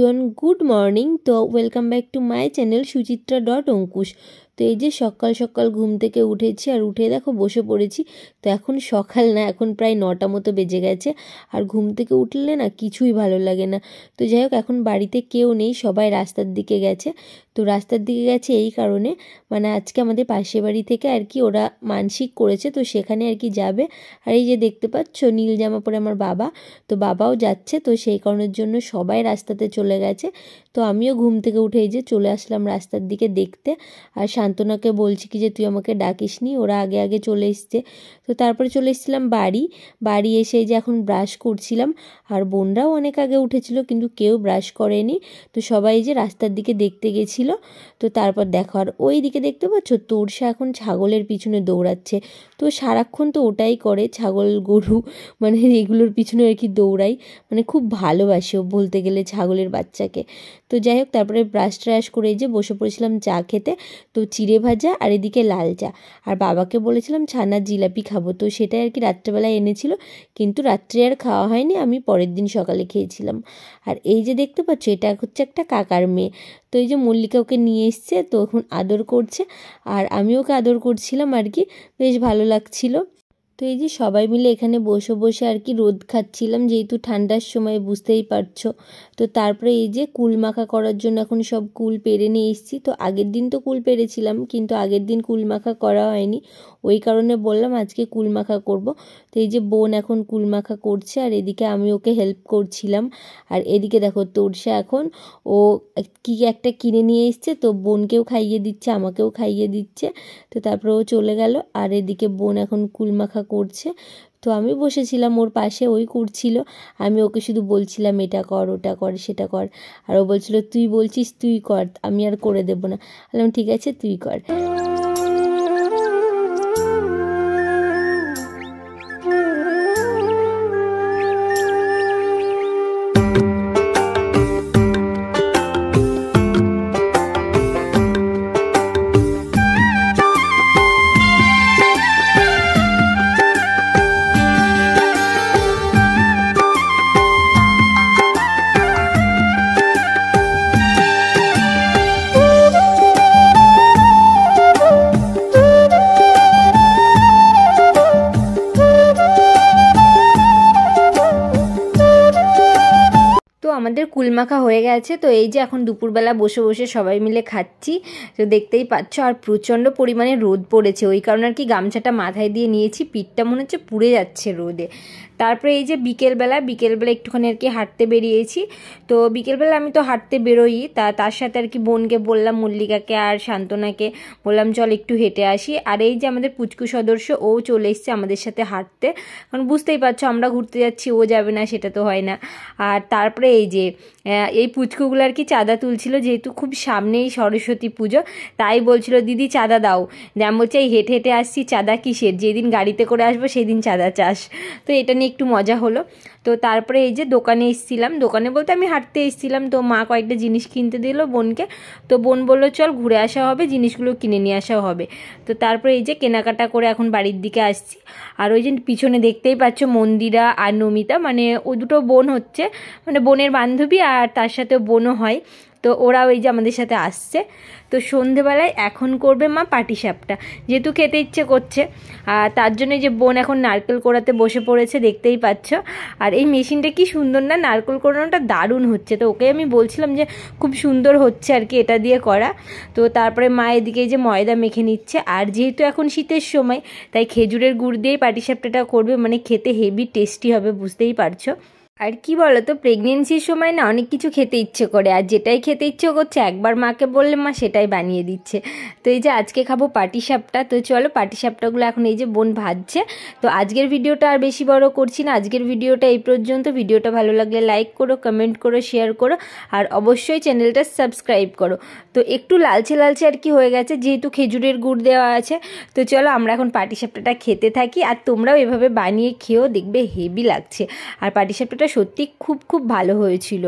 Everyone, good morning. তো welcome back to my channel সুচিত্রা.অঙ্কুশ। তো এই যে সকাল সকাল ঘুম থেকে উঠেছি, আর উঠে দেখো বসে পড়েছি। তো এখন সকাল না, এখন প্রায় 9টা মতো বেজে গেছে। আর ঘুম থেকে উঠলে না কিছুই ভালো লাগে না। তো যাই হোক, এখন বাড়িতে কেউ নেই, সবাই রাস্তার দিকে গেছে। তো রাস্তার দিকে গেছে এই কারণে, মানে আজকে আমাদের পাশের বাড়ি থেকে আর কি ওরা মানসিক করেছে, তো সেখানে আর কি যাবে। আর এই যে দেখতে পাচ্ছ নীল জামা পরে আমার বাবা, তো বাবাও যাচ্ছে। তো সেই কারণের জন্য সবাই রাস্তাতে চলে গেছে। তো আমিও ঘুম থেকে উঠে এই যে চলে আসলাম রাস্তার দিকে দেখতে। আর শান্তনাকে বলছি কি যে তুই আমাকে ডাকিসনি, ওরা আগে আগে চলে এসছে। তো তারপরে চলে এসেছিলাম বাড়ি এসে যে এখন ব্রাশ করছিলাম। আর বোনরাও অনেক আগে উঠেছিল, কিন্তু কেউ ব্রাশ করেনি। তো সবাই যে রাস্তার দিকে দেখতে গেছিল। তো তারপর দেখো, আর ওই দিকে দেখতে পাচ্ছ তোরসা এখন ছাগলের পিছনে দৌড়াচ্ছে। তো সারাক্ষণ তো ওটাই করে, ছাগল গরু মানে এগুলোর পিছনে আর কি দৌড়াই। মানে খুব ভালোবাসে ও বলতে গেলে ছাগলের বাচ্চাকে। তো যাই হোক, তারপরে ব্রাশ ট্রাশ করে যে বসে পড়েছিলাম চা খেতে। তো চিড়ে ভাজা আর এদিকে লাল চা। আর বাবাকে বলেছিলাম ছানার জিলাপি খাবো, তো সেটাই আর কি রাত্রেবেলায় এনেছিল। কিন্তু রাত্রে আর খাওয়া হয়নি, আমি পরের দিন সকালে খেয়েছিলাম। আর এই যে দেখতে পাচ্ছ, এটা হচ্ছে একটা কাকার মেয়ে। তো এই যে মল্লিকা ওকে নিয়ে এসছে, তো এখন আদর করছে। আর আমি ওকে আদর করছিলাম আর কি, বেশ ভালো লাগছিল। তো এই যে সবাই মিলে এখানে বসে বসে আর কি রোদ খাচ্ছিলাম, যেহেতু ঠান্ডার সময় বুঝতেই পারছো। তো তারপরে এই যে কুল মাখা করার জন্য এখন সব কুল পেরে নিয়ে এসেছি। তো আগের দিন তো কুল পেরেছিলাম, কিন্তু আগের দিন কুল মাখা করা হয়নি, ওই কারণে বললাম আজকে কুল মাখা করব। তো এই যে বোন এখন কুল মাখা করছে, আর এদিকে আমি ওকে হেল্প করছিলাম। আর এদিকে দেখো তোরসা এখন ও কি একটা কিনে নিয়ে এসছে, তো বোনকেও খাইয়ে দিচ্ছে, আমাকেও খাইয়ে দিচ্ছে। তো তারপরে ও চলে গেল, আর এদিকে বোন এখন কুল মাখা করছে। তো আমি বসেছিলাম ওর পাশে, ওই করছিল। আমি ওকে শুধু বলছিলাম এটা কর, ওটা কর, সেটা কর। আর ও বলছিল তুই বলছিস তুই কর, আমি আর করে দেবো না। বললাম ঠিক আছে তুই কর। তো আমাদের কুলমাখা হয়ে গেছে। তো এই যে এখন দুপুরবেলা বসে বসে সবাই মিলে খাচ্ছি। তো দেখতেই পাচ্ছ, আর প্রচণ্ড পরিমাণে রোদ পড়েছে, ওই কারণে আর কি গামছাটা মাথায় দিয়ে নিয়েছি, পিঠটা মনে হচ্ছে পুড়ে যাচ্ছে রোদে। তারপরে এই যে বিকেলবেলা একটুখানি আর কি হাঁটতে বেরিয়েছি। তো বিকেলবেলা আমি তো হাঁটতে বেরোই, তার সাথে আর কি বোনকে বললাম, মল্লিকাকে আর শান্তনাকে বললাম চল একটু হেঁটে আসি। আর এই যে আমাদের পুচকু সদস্য, ও চলে এসছে আমাদের সাথে হাঁটতে, কারণ বুঝতেই পারছো আমরা ঘুরতে যাচ্ছি, ও যাবে না সেটা তো হয় না। আর তারপরে এই যে এই পুচকুগুলো আর কি চাঁদা তুলছিল, যেহেতু খুব সামনেই সরস্বতী পুজো, তাই বলছিল দিদি চাঁদা দাও। যেমন বলছে এই হেঁটে হেঁটে আসছি, চাঁদা কিসের, যেদিন গাড়িতে করে আসবো সেদিন চাঁদা চাস। তো এটা নিয়ে একটু মজা হলো। তো তারপরে এই যে দোকানে এসেছিলাম, দোকানে বলতে আমি হাঁটতে এসেছিলাম। তো মা কয়েকটা জিনিস কিনতে দিল বোনকে। তো বোন বললো চল ঘুরে আসা হবে, জিনিসগুলো কিনে নিয়ে আসা হবে। তো তারপরে এই যে কেনাকাটা করে এখন বাড়ির দিকে আসছি। আর ওই যে পিছনে দেখতেই পাচ্ছ মন্দিরা আর নমিতা, মানে ও দুটো বোন হচ্ছে, মানে বোনের বান্ধবী, আর তার সাথেও বোনও হয়। তো ওরা ওই যে আমাদের সাথে আসছে। তো সন্ধেবেলায় এখন করবে মা পাটিসাপটা, যেহেতু খেতে ইচ্ছে করছে। আর তার জন্য যে বোন এখন নারকেল কোড়াতে বসে পড়েছে, দেখতেই পাচ্ছ। আর এই মেশিনটা কি সুন্দর না, নারকেল কোড়ানোটা দারুণ হচ্ছে। তো ওকে আমি বলছিলাম যে খুব সুন্দর হচ্ছে আর কি এটা দিয়ে করা। তো তারপরে মা এদিকে যে ময়দা মেখে নিচ্ছে। আর যেহেতু এখন শীতের সময়, তাই খেজুরের গুড় দিয়েই পাটিসাপটাটা করবে, মানে খেতে হেভি টেস্টি হবে, বুঝতেই পারছো। আর কি বলো তো, প্রেগনেন্সির সময় না অনেক কিছু খেতে ইচ্ছে করে, আর যেটাই খেতে ইচ্ছে করছে একবার মাকে বললে মা সেটাই বানিয়ে দিচ্ছে। তো এই যে আজকে খাবো পাটিসাপটা। তো চলো পাটিসাপটাগুলো এখন এই যে বোন ভাজছে। তো আজকের ভিডিওটা আর বেশি বড় করছি না, আজকের ভিডিওটা এই পর্যন্ত। ভিডিওটা ভালো লাগলে লাইক করো, কমেন্ট করো, শেয়ার করো, আর অবশ্যই চ্যানেলটা সাবস্ক্রাইব করো। তো একটু লালচে লালচে আর কি হয়ে গেছে, যেহেতু খেজুরের গুড় দেওয়া আছে। তো চলো আমরা এখন পাটিসাপটাটা খেতে থাকি, আর তোমরাও এভাবে বানিয়ে খেয়েও, দেখবে হেভি লাগছে। আর পাটিসাপটাটা সত্যি খুব খুব ভালো হয়েছিল।